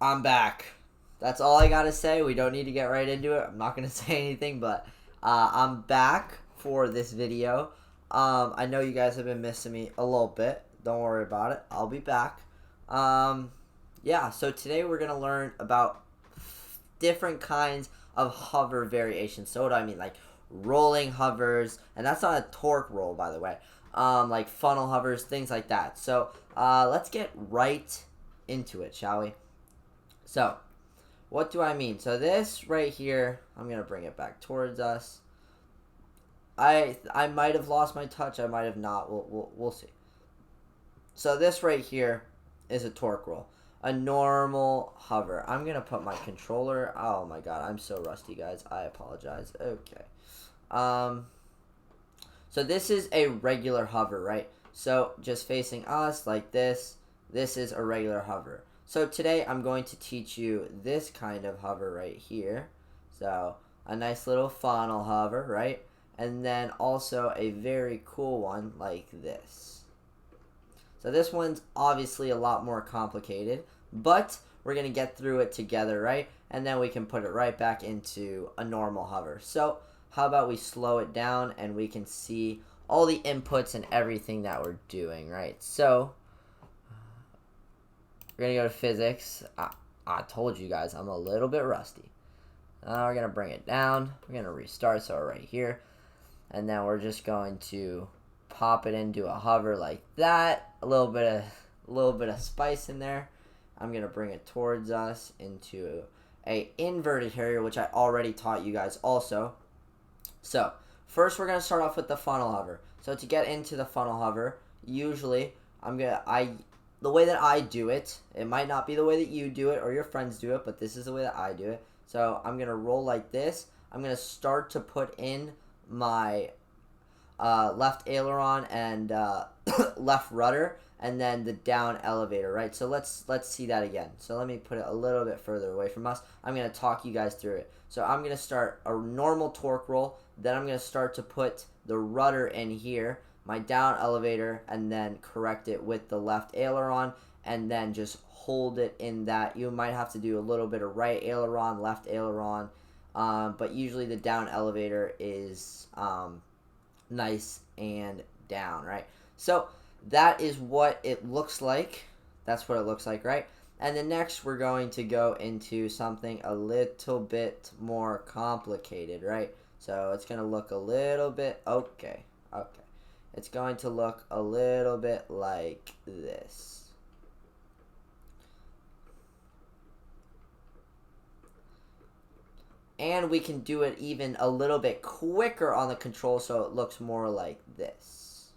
I'm back. That's all I gotta say. We don't need to get right into it. I'm not gonna say anything, but I'm back for this video. I know you guys have been missing me a little bit. Don't worry about it. I'll be back. Yeah, so today we're gonna learn about different kinds of hover variations. So what do I mean? Like rolling hovers, and that's not a torque roll, by the way. Like funnel hovers, things like that. So let's get right into it, shall we? So, what do I mean? So this right here, I'm gonna bring it back towards us. I might have lost my touch. I might have not. We'll see. So this right here is a torque roll, a normal hover. I'm gonna put my controller. Oh my god, I'm so rusty, guys. I apologize. Okay. So this is a regular hover, right? So just facing us like this. This is a regular hover. So today I'm going to teach you this kind of hover right here. So a nice little funnel hover, right? And then also a very cool one like this. So this one's obviously a lot more complicated, but we're going to get through it together, right? And then we can put it right back into a normal hover. So how about we slow it down and we can see all the inputs and everything that we're doing, right? So we're going to go to physics. I told you guys I'm a little bit rusty. We're going to bring it down. We're going to restart, so we're right here. And then we're just going to pop it into a hover like that. A little bit of spice in there. I'm going to bring it towards us into a inverted Harrier, which I already taught you guys also. So first we're going to start off with the funnel hover. So to get into the funnel hover, usually the way that I do it, it might not be the way that you do it or your friends do it, but this is the way that I do it. So I'm going to roll like this. I'm going to start to put in my left aileron and left rudder, and then the down elevator, right? So let's see that again. So let me put it a little bit further away from us. I'm going to talk you guys through it. So I'm going to start a normal torque roll, then I'm going to start to put the rudder in here, my down elevator, and then correct it with the left aileron, and then just hold it in that. You might have to do a little bit of right aileron, left aileron, but usually the down elevator is nice and down, right? So that is what it looks like. That's what it looks like, right? And then next we're going to go into something a little bit more complicated, right? So it's going to look a little bit, okay. It's going to look a little bit like this. And we can do it even a little bit quicker on the control so it looks more like this.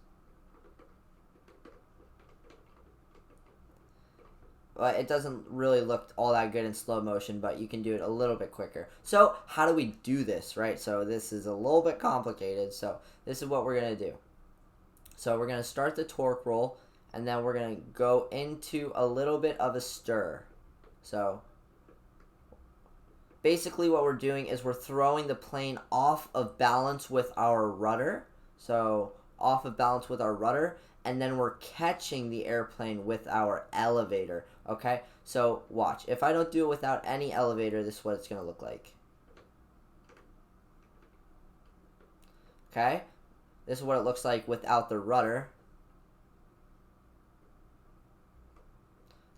But it doesn't really look all that good in slow motion, but you can do it a little bit quicker. So how do we do this, right? So this is a little bit complicated, so this is what we're going to do. So we're going to start the torque roll, and then we're going to go into a little bit of a stir. So basically what we're doing is we're throwing the plane off of balance with our rudder. So off of balance with our rudder, and then we're catching the airplane with our elevator, okay? So watch. If I don't do it without any elevator, this is what it's going to look like. Okay? This is what it looks like without the rudder.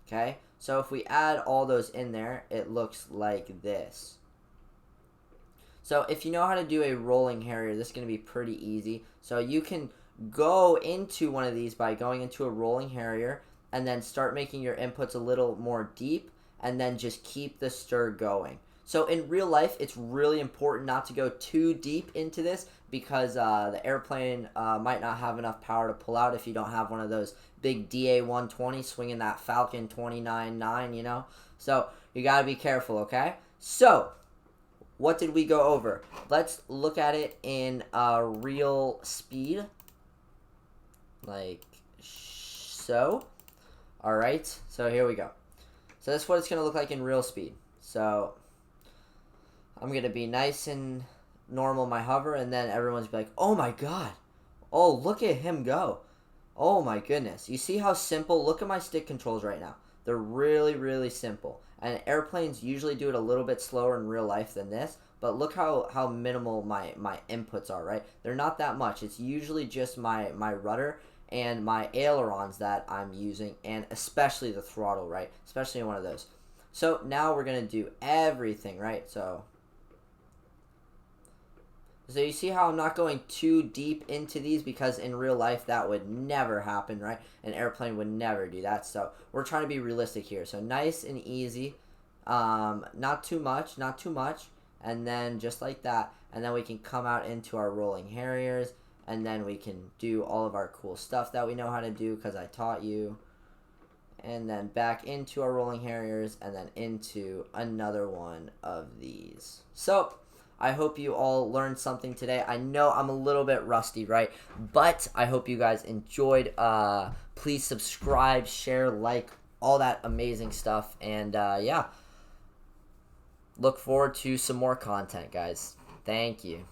Okay? So if we add all those in there, it looks like this. So if you know how to do a rolling Harrier, this is going to be pretty easy. So you can go into one of these by going into a rolling Harrier and then start making your inputs a little more deep and then just keep the stir going. So in real life, it's really important not to go too deep into this because the airplane might not have enough power to pull out if you don't have one of those big DA-120 swinging that Falcon 29.9, you know? So you got to be careful, okay? So what did we go over? Let's look at it in real speed. Like so. Alright, so here we go. So this is what it's going to look like in real speed. So I'm going to be nice and normal my hover, and then everyone's like, oh my god, oh look at him go, oh my goodness. You see how simple? Look at my stick controls right now. They're really, really simple. And airplanes usually do it a little bit slower in real life than this, but look how minimal my inputs are, right? They're not that much. It's usually just my rudder and my ailerons that I'm using, and especially the throttle, right? Especially in one of those. So now we're going to do everything, right? So you see how I'm not going too deep into these, because in real life that would never happen, right? An airplane would never do that. So we're trying to be realistic here. So nice and easy. Not too much, not too much. And then just like that. And then we can come out into our rolling Harriers. And then we can do all of our cool stuff that we know how to do because I taught you. And then back into our rolling Harriers. And then into another one of these. So I hope you all learned something today. I know I'm a little bit rusty, right? But I hope you guys enjoyed. Please subscribe, share, like, all that amazing stuff. And yeah, look forward to some more content, guys. Thank you.